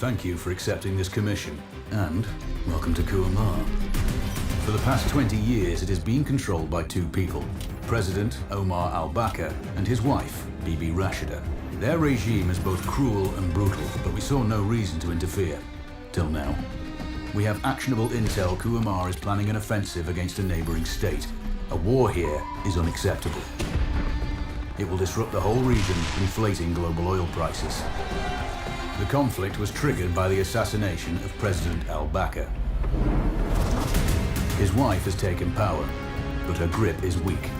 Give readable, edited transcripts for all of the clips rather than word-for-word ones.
thank you for accepting this commission, and welcome to Kuamar. For the past 20 years, it has been controlled by two people, President Omar al-Bakr and his wife, Bibi Rashida. Their regime is both cruel and brutal, but we saw no reason to interfere, till now. We have actionable intel Kuamar is planning an offensive against a neighboring state. A war here is unacceptable. It will disrupt the whole region, inflating global oil prices. The conflict was triggered by the assassination of President al-Bakr. His wife has taken power, but her grip is weak.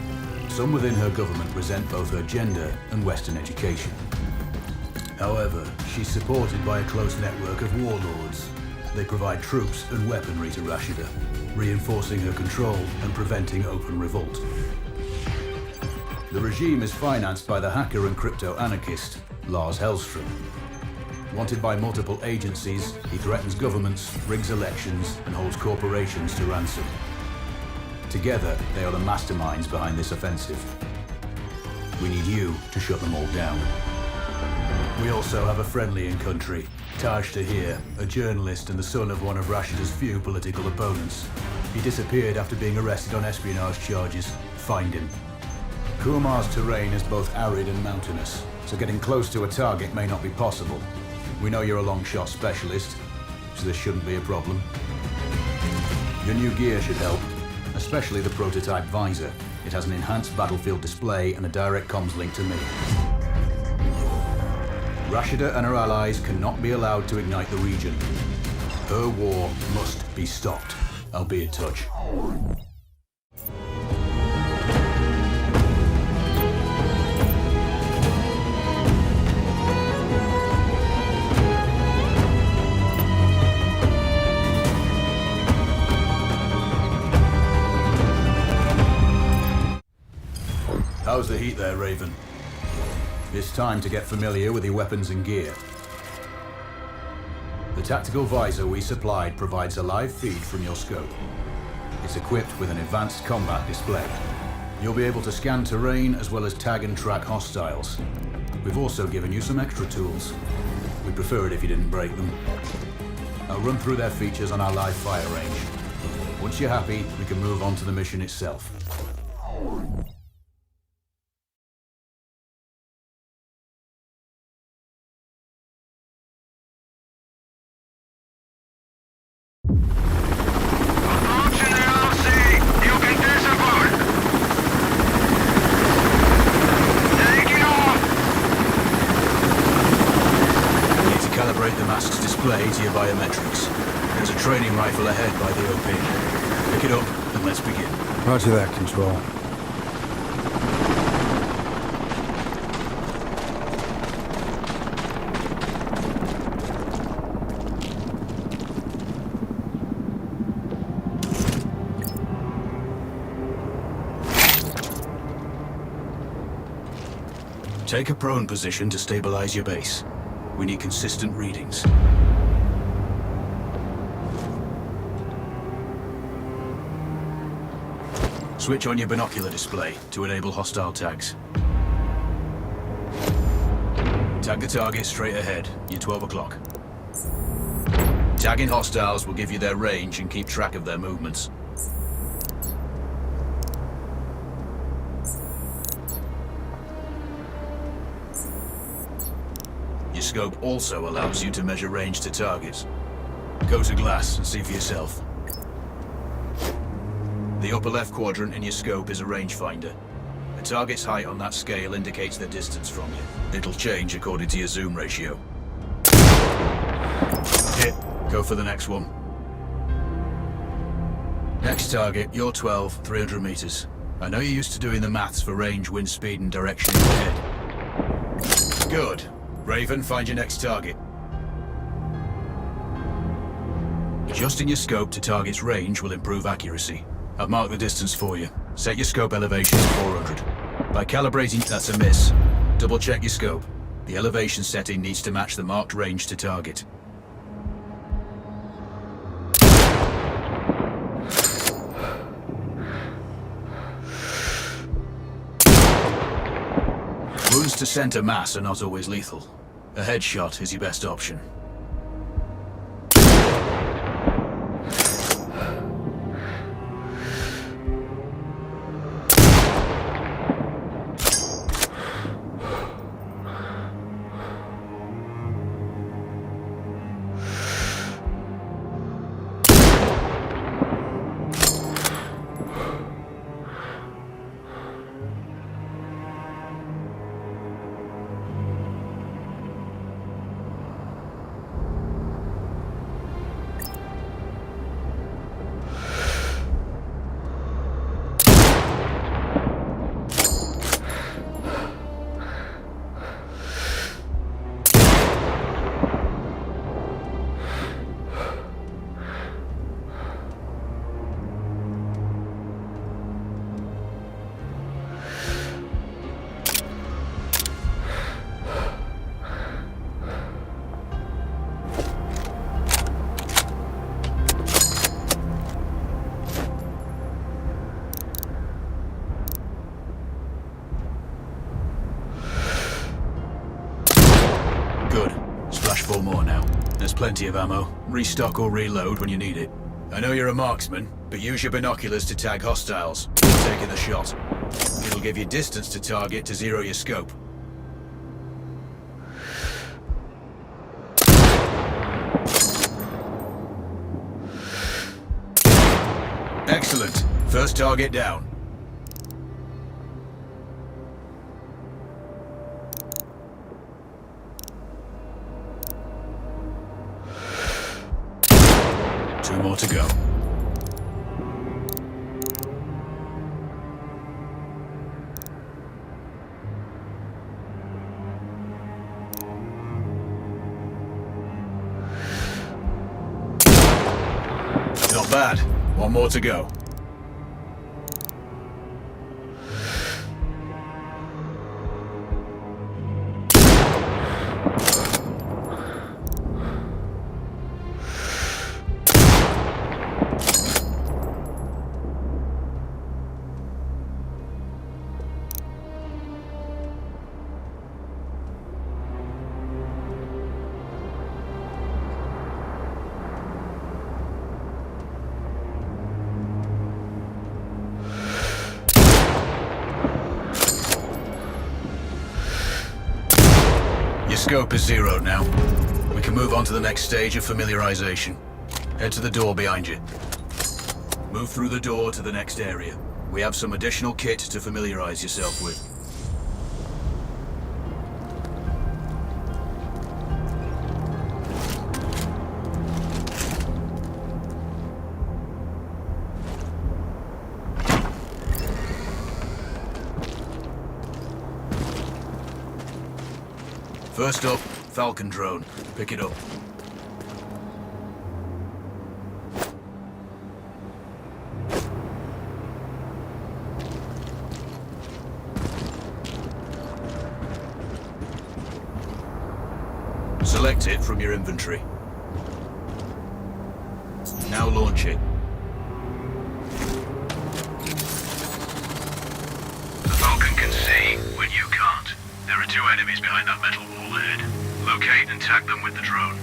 Some within her government resent both her gender and Western education. However, she's supported by a close network of warlords. They provide troops and weaponry to Rashida, reinforcing her control and preventing open revolt. The regime is financed by the hacker and crypto-anarchist Lars Hellstrom. Wanted by multiple agencies, he threatens governments, rigs elections, and holds corporations to ransom. Together, they are the masterminds behind this offensive. We need you to shut them all down. We also have a friendly in country, Taj Tahir, a journalist and the son of one of Rashida's few political opponents. He disappeared after being arrested on espionage charges. Find him. Kuamar's terrain is both arid and mountainous, so getting close to a target may not be possible. We know you're a long shot specialist, so this shouldn't be a problem. Your new gear should help, especially the prototype visor. It has an enhanced battlefield display and a direct comms link to me. Rashida and her allies cannot be allowed to ignite the region. Her war must be stopped. I'll be in touch. How's the heat there, Raven? It's time to get familiar with your weapons and gear. The tactical visor we supplied provides a live feed from your scope. It's equipped with an advanced combat display. You'll be able to scan terrain as well as tag and track hostiles. We've also given you some extra tools. We'd prefer it if you didn't break them. I'll run through their features on our live fire range. Once you're happy, we can move on to the mission itself. To your biometrics. There's a training rifle ahead by the OP. Pick it up and let's begin. Roger that, Control. Take a prone position to stabilize your base. We need consistent readings. Switch on your binocular display to enable hostile tags. Tag the target straight ahead, you're 12 o'clock. Tagging hostiles will give you their range and keep track of their movements. Your scope also allows you to measure range to targets. Go to glass and see for yourself. The upper left quadrant in your scope is a rangefinder. The target's height on that scale indicates their distance from you. It'll change according to your zoom ratio. Hit. Go for the next one. Next target, you're 12, 300 meters. I know you're used to doing the maths for range, wind speed, and direction in your head. Good. Raven, find your next target. Adjusting your scope to target's range will improve accuracy. I've marked the distance for you. Set your scope elevation to 400. By calibrating, that's a miss. Double check your scope. The elevation setting needs to match the marked range to target. Wounds to center mass are not always lethal. A headshot is your best option. plenty of ammo. Restock or reload when you need it. I know you're a marksman, but use your binoculars to tag hostiles. You're taking the shot. It'll give you distance to target to zero your scope. Excellent. First target down. Two more to go. Not bad. One more to go. Scope is zeroed now. We can move on to the next stage of familiarization. Head to the door behind you. Move through the door to the next area. We have some additional kit to familiarize yourself with. First up, Falcon drone. Pick it up. Select it from your inventory. Now launch it. The Falcon can see when you can't. There are two enemies behind that metal wall ahead. Locate and tag them with the drone.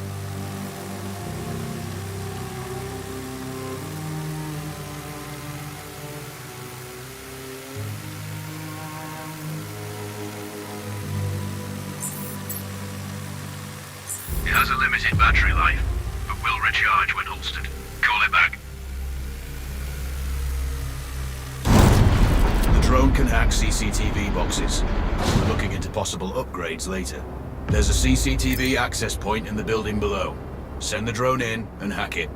It has a limited battery life, but will recharge when holstered. Call it back. The drone can hack CCTV boxes. We're looking into possible upgrades later. There's a CCTV access point in the building below. Send the drone in and hack it.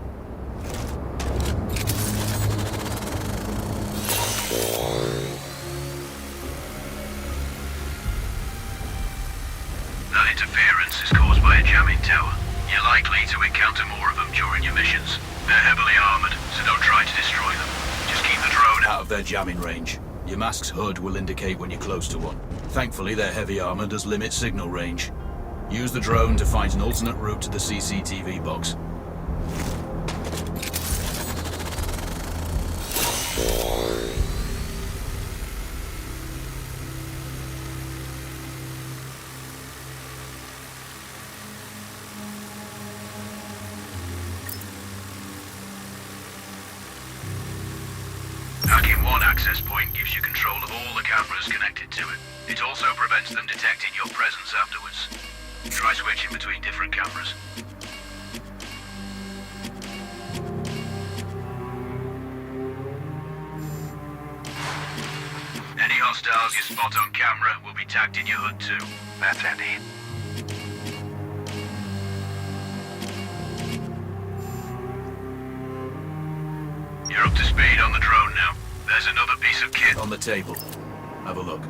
That interference is caused by a jamming tower. You're likely to encounter more of them during your missions. They're heavily armored, so don't try to destroy them. Just keep the drone Out of their jamming range. Your mask's HUD will indicate when you're close to one. Thankfully, their heavy armor does limit signal range. Use the drone to find an alternate route to the CCTV box. Hacking one access point gives you control of all the cameras connected to it. It also prevents them detecting your presence afterwards. Try switching between different cameras. Any hostiles you spot on camera will be tagged in your HUD too. That's handy. You're up to speed on the drone now. There's another piece of kit On the table. Have a look.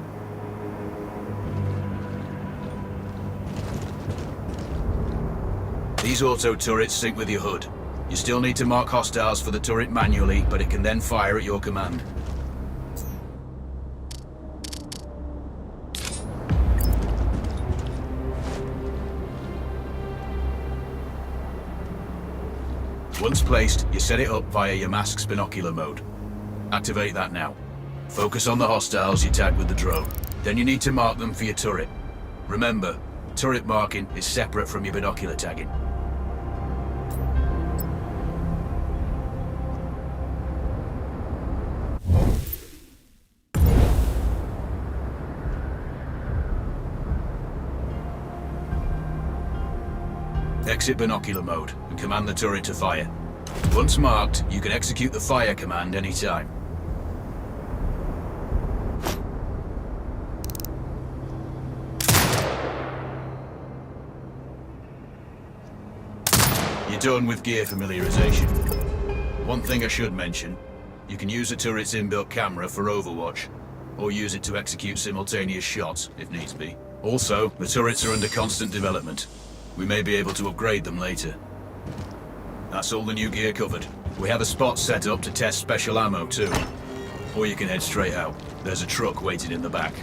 These auto turrets sync with your HUD. You still need to mark hostiles for the turret manually, but it can then fire at your command. Once placed, you set it up via your mask's binocular mode. Activate that now. Focus on the hostiles you tag with the drone. Then you need to mark them for your turret. Remember, turret marking is separate from your binocular tagging. exit binocular mode and command the turret to fire. Once marked, you can execute the fire command anytime. You're done with gear familiarization. One thing I should mention, you can use the turret's inbuilt camera for overwatch, or use it to execute simultaneous shots, if needs be. Also, the turrets are under constant development. We may be able to upgrade them later. That's all the new gear covered. We have a spot set up to test special ammo too. Or you can head straight out. There's a truck waiting in the back.